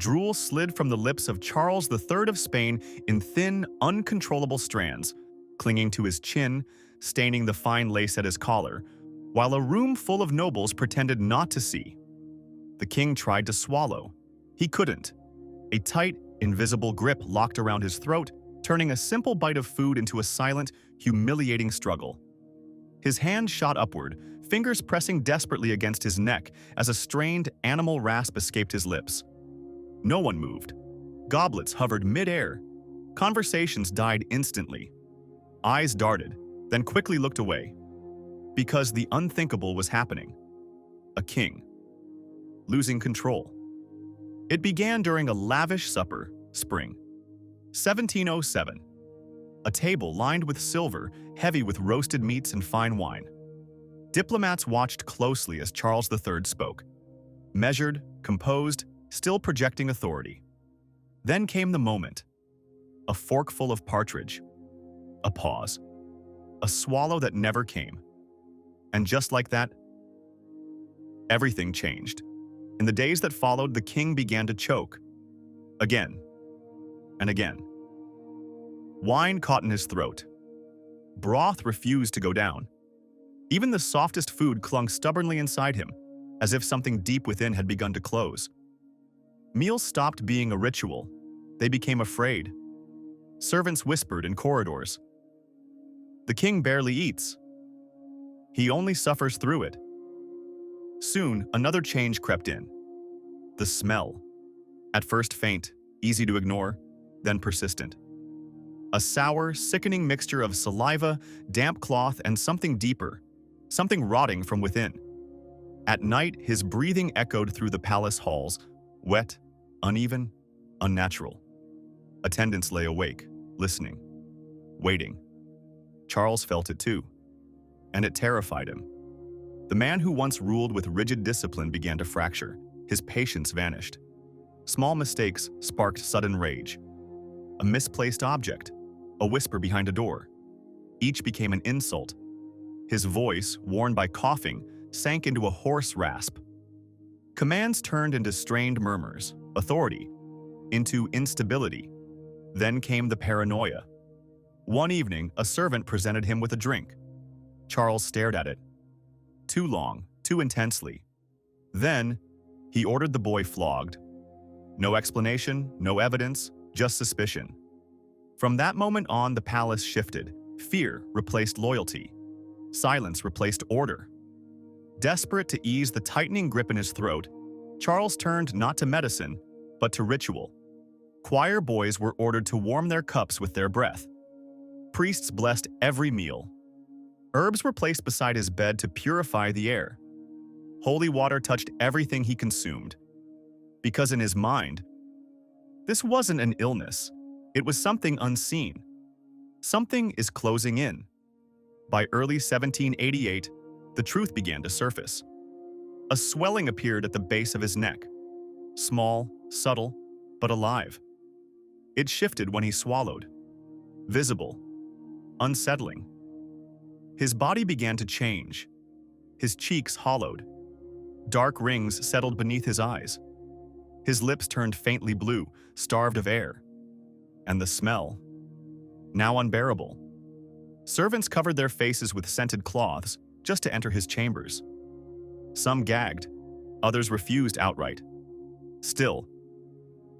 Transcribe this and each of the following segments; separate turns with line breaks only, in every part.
Drool slid from the lips of Charles III of Spain in thin, uncontrollable strands, clinging to his chin, staining the fine lace at his collar, while a room full of nobles pretended not to see. The king tried to swallow. He couldn't. A tight, invisible grip locked around his throat, turning a simple bite of food into a silent, humiliating struggle. His hand shot upward, fingers pressing desperately against his neck as a strained, animal rasp escaped his lips. No one moved. Goblets hovered mid-air. Conversations died instantly. Eyes darted, then quickly looked away. Because the unthinkable was happening. A king. Losing control. It began during a lavish supper, spring. 1707. A table lined with silver, heavy with roasted meats and fine wine. Diplomats watched closely as Charles III spoke. Measured, composed, still projecting authority. Then came the moment. A forkful of partridge. A pause. A swallow that never came. And just like that, everything changed. In the days that followed, the king began to choke. Again. And again. Wine caught in his throat. Broth refused to go down. Even the softest food clung stubbornly inside him, as if something deep within had begun to close. Meals stopped being a ritual. They became afraid. Servants whispered in corridors. The king barely eats. He only suffers through it. Soon, another change crept in. The smell. At first faint, easy to ignore, then persistent. A sour, sickening mixture of saliva, damp cloth, and something deeper, something rotting from within. At night, his breathing echoed through the palace halls, wet, uneven, unnatural. Attendants lay awake, listening, waiting. Charles felt it too, and it terrified him. The man who once ruled with rigid discipline began to fracture. His patience vanished. Small mistakes sparked sudden rage. A misplaced object, a whisper behind a door. Each became an insult. His voice, worn by coughing, sank into a hoarse rasp. Commands turned into strained murmurs, authority, into instability. Then came the paranoia. One evening, a servant presented him with a drink. Charles stared at it. Too long, too intensely. Then, he ordered the boy flogged. No explanation, no evidence, just suspicion. From that moment on, the palace shifted. Fear replaced loyalty. Silence replaced order. Desperate to ease the tightening grip in his throat, Charles turned not to medicine, but to ritual. Choir boys were ordered to warm their cups with their breath. Priests blessed every meal. Herbs were placed beside his bed to purify the air. Holy water touched everything he consumed. Because in his mind, this wasn't an illness. It was something unseen. Something is closing in. By early 1788, the truth began to surface. A swelling appeared at the base of his neck. Small, subtle, but alive. It shifted when he swallowed. Visible. Unsettling. His body began to change. His cheeks hollowed. Dark rings settled beneath his eyes. His lips turned faintly blue, starved of air. And the smell, now unbearable. Servants covered their faces with scented cloths just to enter his chambers. Some gagged, others refused outright. Still,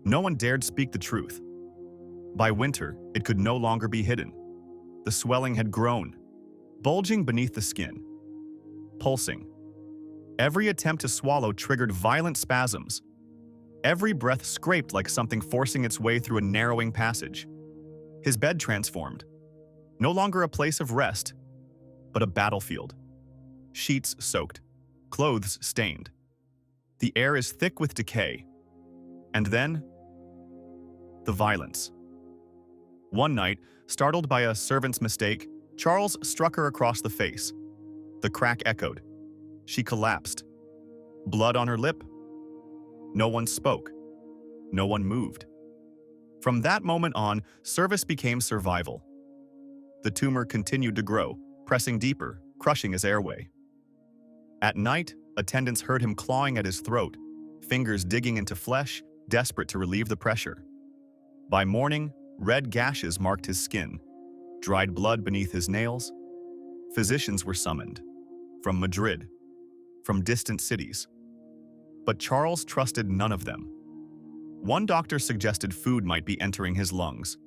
no one dared speak the truth. By winter, it could no longer be hidden. The swelling had grown, bulging beneath the skin, pulsing. Every attempt to swallow triggered violent spasms. Every breath scraped like something forcing its way through a narrowing passage. His bed transformed. No longer a place of rest, but a battlefield. Sheets soaked, clothes stained. The air is thick with decay. And then, the violence. One night, startled by a servant's mistake, Charles struck her across the face. The crack echoed. She collapsed. Blood on her lip. No one spoke. No one moved. From that moment on, service became survival. The tumor continued to grow, pressing deeper, crushing his airway. At night, attendants heard him clawing at his throat, fingers digging into flesh, desperate to relieve the pressure. By morning, red gashes marked his skin, dried blood beneath his nails. Physicians were summoned, from Madrid, from distant cities. But Charles trusted none of them. One doctor suggested food might be entering his lungs.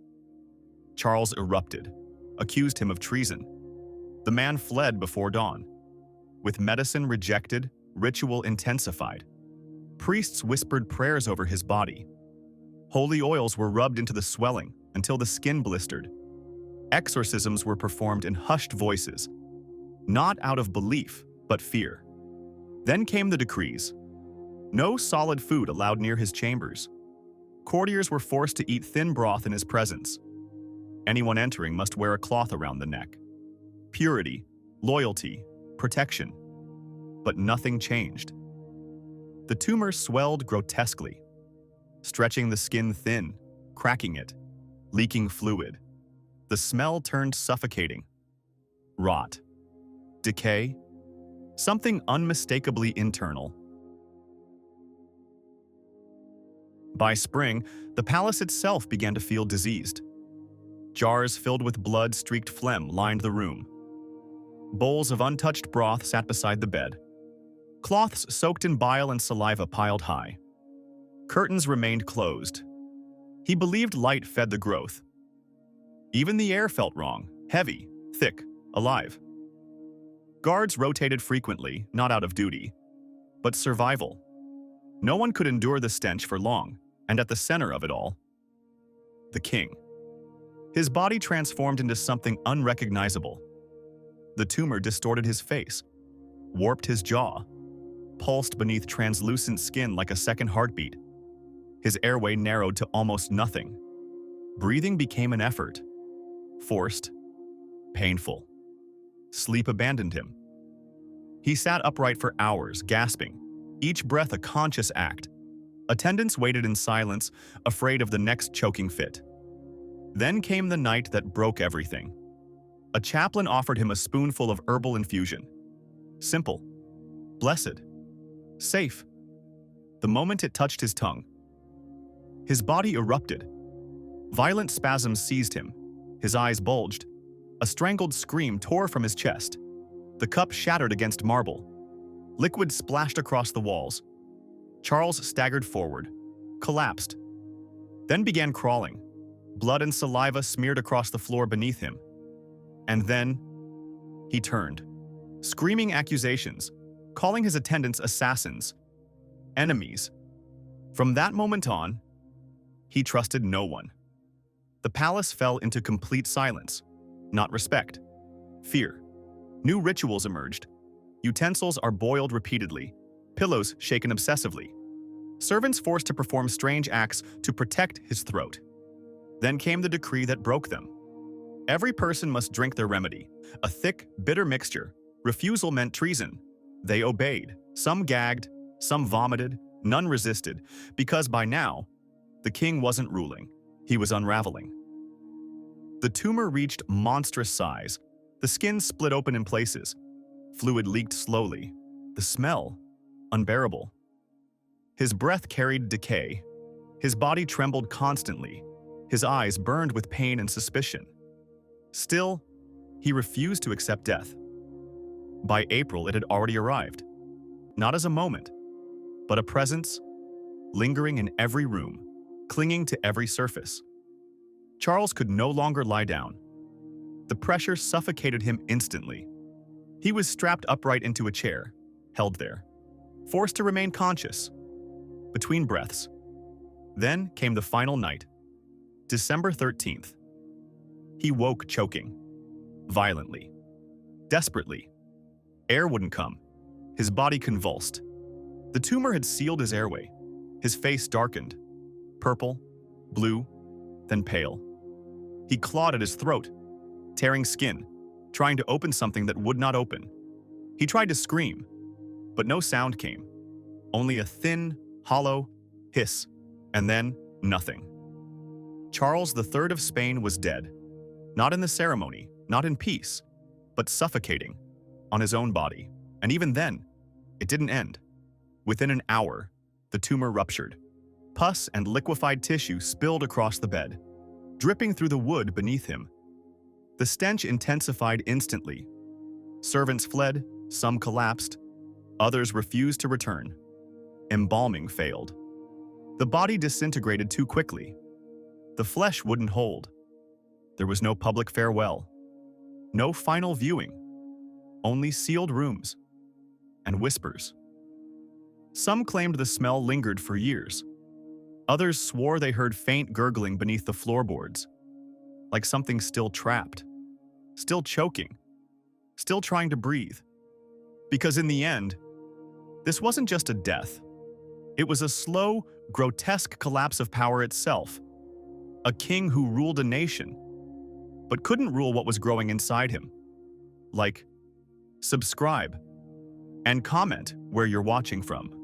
Charles erupted, accused him of treason. The man fled before dawn. With medicine rejected, ritual intensified. Priests whispered prayers over his body. Holy oils were rubbed into the swelling until the skin blistered. Exorcisms were performed in hushed voices, not out of belief, but fear. Then came the decrees. No solid food allowed near his chambers. Courtiers were forced to eat thin broth in his presence. Anyone entering must wear a cloth around the neck. Purity, loyalty, protection. But nothing changed. The tumor swelled grotesquely, stretching the skin thin, cracking it, leaking fluid. The smell turned suffocating. Rot. Decay. Something unmistakably internal. By spring, the palace itself began to feel diseased. Jars filled with blood-streaked phlegm lined the room. Bowls of untouched broth sat beside the bed. Cloths soaked in bile and saliva piled high. Curtains remained closed. He believed light fed the growth. Even the air felt wrong, heavy, thick, alive. Guards rotated frequently, not out of duty, but survival. No one could endure the stench for long, and at the center of it all, the king. His body transformed into something unrecognizable. The tumor distorted his face, warped his jaw, pulsed beneath translucent skin like a second heartbeat. His airway narrowed to almost nothing. Breathing became an effort. Forced, painful. Sleep abandoned him. He sat upright for hours, gasping, each breath a conscious act. Attendants waited in silence, afraid of the next choking fit. Then came the night that broke everything. A chaplain offered him a spoonful of herbal infusion. Simple, blessed, safe. The moment it touched his tongue, his body erupted. Violent spasms seized him. His eyes bulged. A strangled scream tore from his chest. The cup shattered against marble. Liquid splashed across the walls. Charles staggered forward, collapsed, then began crawling. Blood and saliva smeared across the floor beneath him. And then, he turned, screaming accusations, calling his attendants assassins, enemies. From that moment on, he trusted no one. The palace fell into complete silence, not respect, fear. New rituals emerged. Utensils are boiled repeatedly, pillows shaken obsessively. Servants forced to perform strange acts to protect his throat. Then came the decree that broke them. Every person must drink their remedy, a thick, bitter mixture. Refusal meant treason. They obeyed. Some gagged, some vomited, none resisted, because by now, the king wasn't ruling. He was unraveling. The tumor reached monstrous size. The skin split open in places. Fluid leaked slowly. The smell, unbearable. His breath carried decay. His body trembled constantly. His eyes burned with pain and suspicion. Still, he refused to accept death. By April, it had already arrived. Not as a moment, but a presence, lingering in every room, clinging to every surface. Charles could no longer lie down. The pressure suffocated him instantly. He was strapped upright into a chair, held there, forced to remain conscious, between breaths. Then came the final night, December 13th. He woke choking, violently, desperately. Air wouldn't come. His body convulsed. The tumor had sealed his airway. His face darkened, purple, blue, then pale. He clawed at his throat, tearing skin, trying to open something that would not open. He tried to scream, but no sound came. Only a thin, hollow hiss, and then nothing. Charles III of Spain was dead. Not in the ceremony, not in peace, but suffocating on his own body. And even then, it didn't end. Within an hour, the tumor ruptured. Pus and liquefied tissue spilled across the bed, dripping through the wood beneath him. The stench intensified instantly. Servants fled, some collapsed, others refused to return. Embalming failed. The body disintegrated too quickly. The flesh wouldn't hold. There was no public farewell, no final viewing, only sealed rooms and whispers. Some claimed the smell lingered for years. Others swore they heard faint gurgling beneath the floorboards, like something still trapped, still choking, still trying to breathe. Because in the end, this wasn't just a death. It was a slow, grotesque collapse of power itself. A king who ruled a nation, but couldn't rule what was growing inside him. Like, subscribe, and comment where you're watching from.